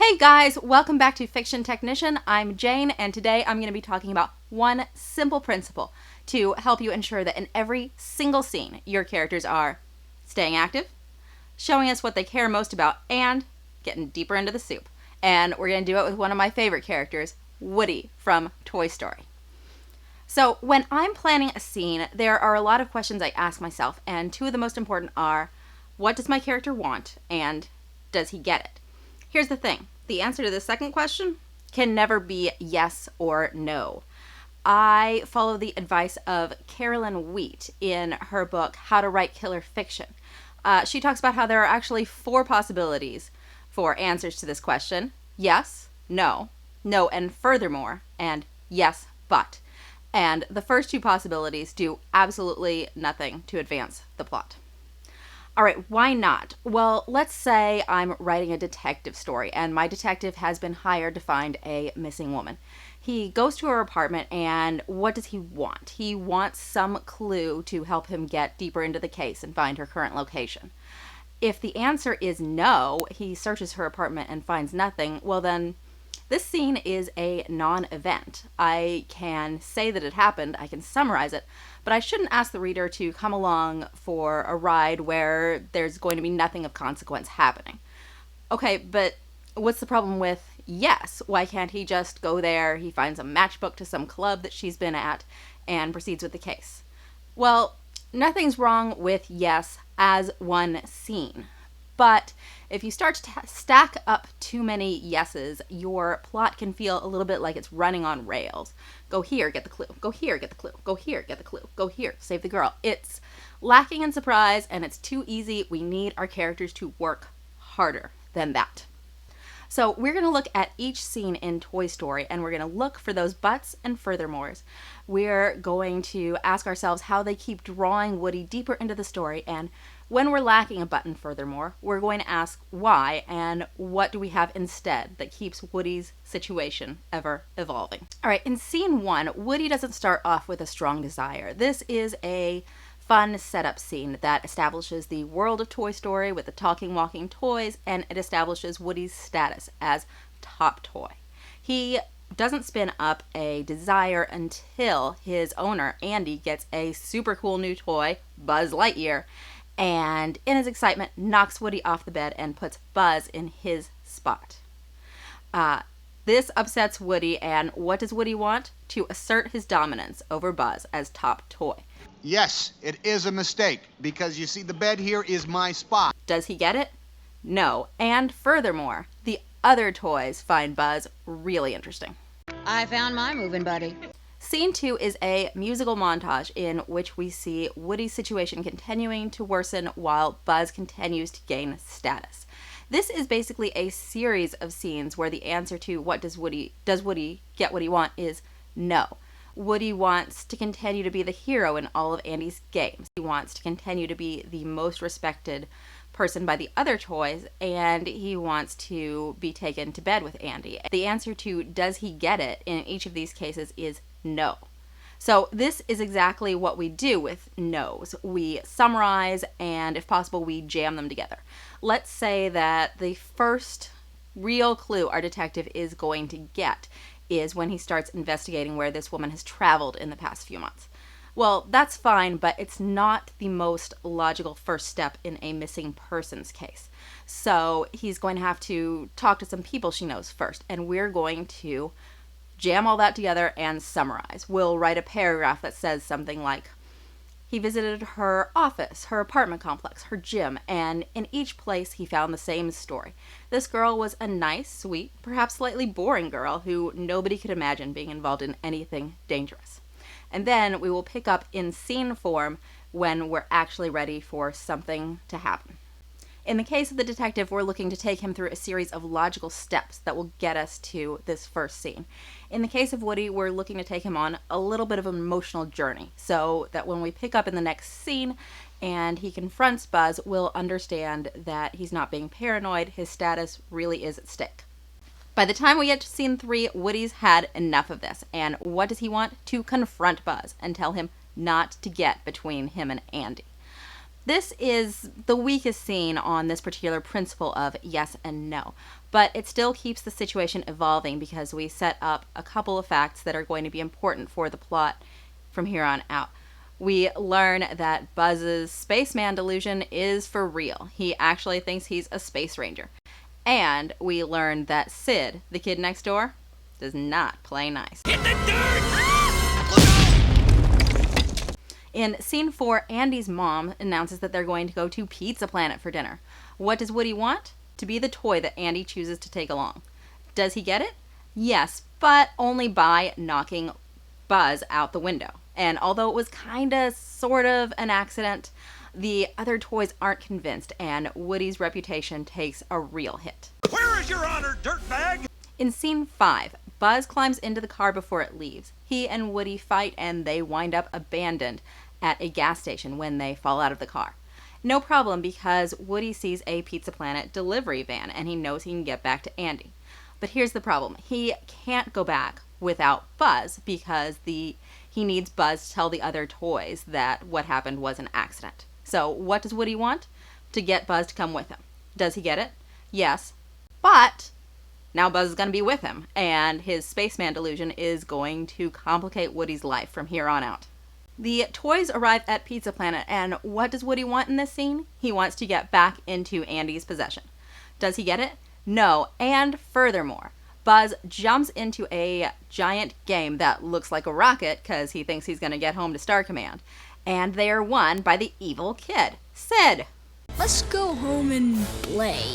Hey guys, welcome back to Fiction Technician. I'm Jane, and today I'm going to be talking about one simple principle to help you ensure that in every single scene, your characters are staying active, showing us what they care most about, and getting deeper into the soup. And we're going to do it with one of my favorite characters, Woody from Toy Story. So when I'm planning a scene, there are a lot of questions I ask myself, and two of the most important are, what does my character want, and does he get it? Here's the thing. The answer to the second question can never be yes or no. I follow the advice of Carolyn Wheat in her book, How to Write Killer Fiction. She talks about how there are actually 4 possibilities for answers to this question. Yes, no, no and furthermore, and yes, but. And the first 2 possibilities do absolutely nothing to advance the plot. All right, why not? Well, let's say I'm writing a detective story and my detective has been hired to find a missing woman. He goes to her apartment and what does he want? He wants some clue to help him get deeper into the case and find her current location. If the answer is no, he searches her apartment and finds nothing, well then, this scene is a non-event. I can say that it happened, I can summarize it, but I shouldn't ask the reader to come along for a ride where there's going to be nothing of consequence happening. Okay, but what's the problem with yes? Why can't he just go there, he finds a matchbook to some club that she's been at, and proceeds with the case? Well, nothing's wrong with yes as one scene. But if you start to stack up too many yeses, your plot can feel a little bit like it's running on rails. Go here, get the clue. Go here, get the clue. Go here, get the clue. Go here, save the girl. It's lacking in surprise and it's too easy. We need our characters to work harder than that. So we're going to look at each scene in Toy Story and we're going to look for those buts and furthermores. We're going to ask ourselves how they keep drawing Woody deeper into the story, and when we're lacking a button furthermore, we're going to ask why and what do we have instead that keeps Woody's situation ever evolving. All right, in scene 1, Woody doesn't start off with a strong desire. This is a fun setup scene that establishes the world of Toy Story with the talking, walking toys, and it establishes Woody's status as top toy. He doesn't spin up a desire until his owner, Andy, gets a super cool new toy, Buzz Lightyear, and in his excitement knocks Woody off the bed and puts Buzz in his spot. This upsets Woody, and what does Woody want? To assert his dominance over Buzz as top toy. Yes, it is a mistake, because you see the bed here is my spot. Does he get it? No. And furthermore, the other toys find Buzz really interesting. I found my moving buddy. Scene 2 is a musical montage in which we see Woody's situation continuing to worsen while Buzz continues to gain status. This is basically a series of scenes where the answer to what does Woody get what he want is no. Woody wants to continue to be the hero in all of Andy's games. He wants to continue to be the most respected person by the other toys, and he wants to be taken to bed with Andy. The answer to does he get it in each of these cases is no. So this is exactly what we do with no's. We summarize and if possible we jam them together. Let's say that the first real clue our detective is going to get is when he starts investigating where this woman has traveled in the past few months. Well, that's fine, but it's not the most logical first step in a missing persons case. So he's going to have to talk to some people she knows first, and we're going to jam all that together and summarize. We'll write a paragraph that says something like, he visited her office, her apartment complex, her gym, and in each place he found the same story. This girl was a nice, sweet, perhaps slightly boring girl who nobody could imagine being involved in anything dangerous. And then we will pick up in scene form when we're actually ready for something to happen. In the case of the detective, we're looking to take him through a series of logical steps that will get us to this first scene. In the case of Woody, we're looking to take him on a little bit of an emotional journey so that when we pick up in the next scene and he confronts Buzz, we'll understand that he's not being paranoid, his status really is at stake. By the time we get to scene 3, Woody's had enough of this, and what does he want? To confront Buzz and tell him not to get between him and Andy. This is the weakest scene on this particular principle of yes and no, but it still keeps the situation evolving because we set up a couple of facts that are going to be important for the plot from here on out. We learn that Buzz's spaceman delusion is for real. He actually thinks he's a space ranger. And we learn that Sid, the kid next door, does not play nice. Hit the dirt! In scene 4, Andy's mom announces that they're going to go to Pizza Planet for dinner. What does Woody want? To be the toy that Andy chooses to take along. Does he get it? Yes, but only by knocking Buzz out the window. And although it was kinda, sort of an accident, the other toys aren't convinced, and Woody's reputation takes a real hit. Where is your honor, dirtbag? In scene 5, Buzz climbs into the car before it leaves. He and Woody fight, and they wind up abandoned at a gas station when they fall out of the car. No problem, because Woody sees a Pizza Planet delivery van, and he knows he can get back to Andy. But here's the problem. He can't go back without Buzz, because he needs Buzz to tell the other toys that what happened was an accident. So what does Woody want? To get Buzz to come with him. Does he get it? Yes. But now Buzz is going to be with him, and his spaceman delusion is going to complicate Woody's life from here on out. The toys arrive at Pizza Planet, and what does Woody want in this scene? He wants to get back into Andy's possession. Does he get it? No, and furthermore, Buzz jumps into a giant game that looks like a rocket because he thinks he's going to get home to Star Command, and they are won by the evil kid, Sid. Let's go home and play.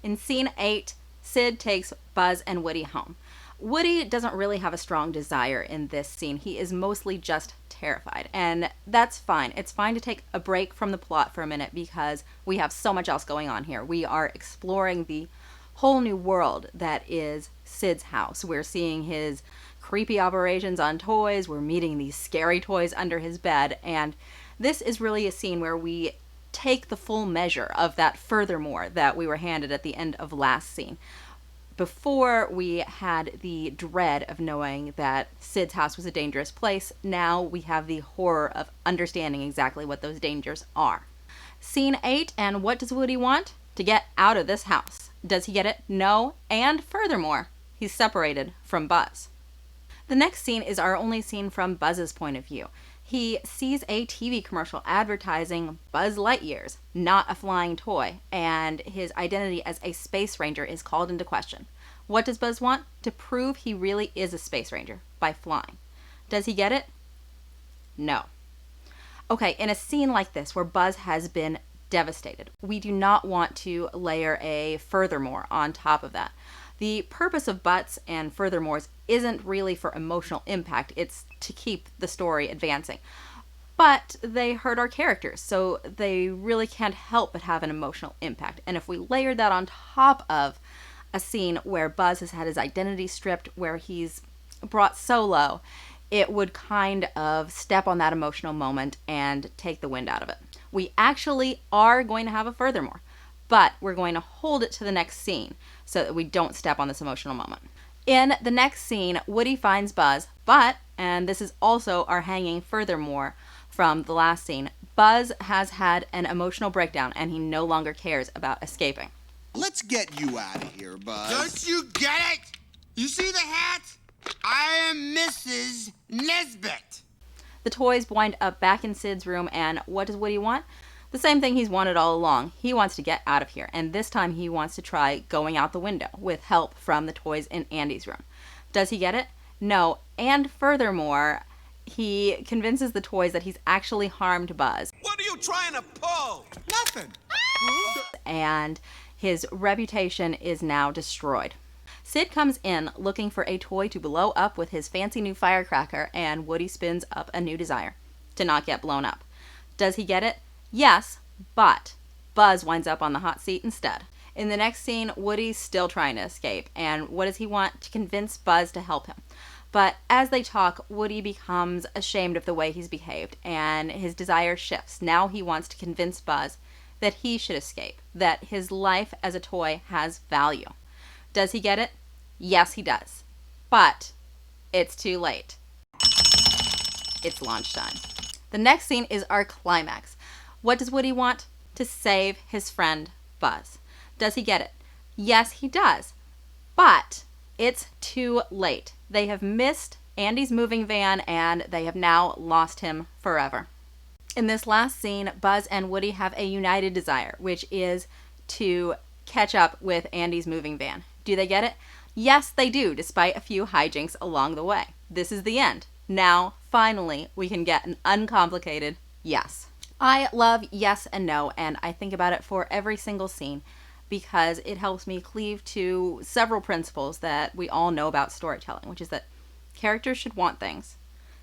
In scene 8, Sid takes Buzz and Woody home. Woody doesn't really have a strong desire in this scene. He is mostly just terrified, and that's fine. It's fine to take a break from the plot for a minute because we have so much else going on here. We are exploring the whole new world that is Sid's house. We're seeing his creepy operations on toys. We're meeting these scary toys under his bed, and this is really a scene where we take the full measure of that furthermore that we were handed at the end of last scene. Before, we had the dread of knowing that Sid's house was a dangerous place. Now we have the horror of understanding exactly what those dangers are. Scene 8, and what does Woody want? To get out of this house. Does he get it? No, and furthermore, he's separated from Buzz. The next scene is our only scene from Buzz's point of view. He sees a TV commercial advertising Buzz Lightyear's, not a flying toy, and his identity as a space ranger is called into question. What does Buzz want? To prove he really is a space ranger by flying. Does he get it? No. Okay, in a scene like this where Buzz has been devastated, we do not want to layer a furthermore on top of that. The purpose of buts and furthermores isn't really for emotional impact, it's to keep the story advancing. But they hurt our characters, so they really can't help but have an emotional impact. And if we layered that on top of a scene where Buzz has had his identity stripped, where he's brought so low, it would kind of step on that emotional moment and take the wind out of it. We actually are going to have a furthermore, but we're going to hold it to the next scene so that we don't step on this emotional moment. In the next scene, Woody finds Buzz, but, and this is also our hanging furthermore from the last scene, Buzz has had an emotional breakdown and he no longer cares about escaping. Let's get you out of here, Buzz. Don't you get it? You see the hat? I am Mrs. Nesbit. The toys wind up back in Sid's room, and what does Woody want? The same thing he's wanted all along. He wants to get out of here, and this time he wants to try going out the window with help from the toys in Andy's room. Does he get it? No, and furthermore, he convinces the toys that he's actually harmed Buzz. What are you trying to pull? Nothing. And his reputation is now destroyed. Sid comes in looking for a toy to blow up with his fancy new firecracker, and Woody spins up a new desire to not get blown up. Does he get it? Yes, but Buzz winds up on the hot seat instead. In the next scene, Woody's still trying to escape, and what does he want? To convince Buzz to help him. But as they talk, Woody becomes ashamed of the way he's behaved, and his desire shifts. Now he wants to convince Buzz that he should escape, that his life as a toy has value. Does he get it? Yes, he does. But it's too late. It's launch time. The next scene is our climax. What does Woody want? To save his friend Buzz. Does he get it? Yes, he does. But it's too late. They have missed Andy's moving van and they have now lost him forever. In this last scene, Buzz and Woody have a united desire, which is to catch up with Andy's moving van. Do they get it? Yes, they do, despite a few hijinks along the way. This is the end. Now, finally, we can get an uncomplicated yes. I love yes and no, and I think about it for every single scene because it helps me cleave to several principles that we all know about storytelling, which is that characters should want things,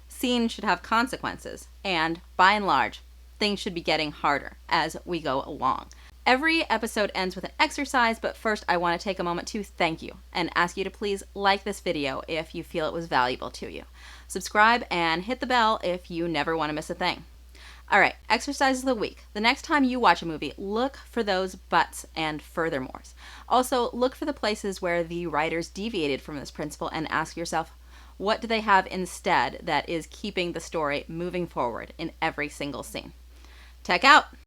scenes should have consequences, and by and large, things should be getting harder as we go along. Every episode ends with an exercise, but first I want to take a moment to thank you and ask you to please like this video if you feel it was valuable to you. Subscribe and hit the bell if you never want to miss a thing. All right, exercises of the week. The next time you watch a movie, look for those buts and furthermores. Also, look for the places where the writers deviated from this principle and ask yourself, what do they have instead that is keeping the story moving forward in every single scene? Tech out!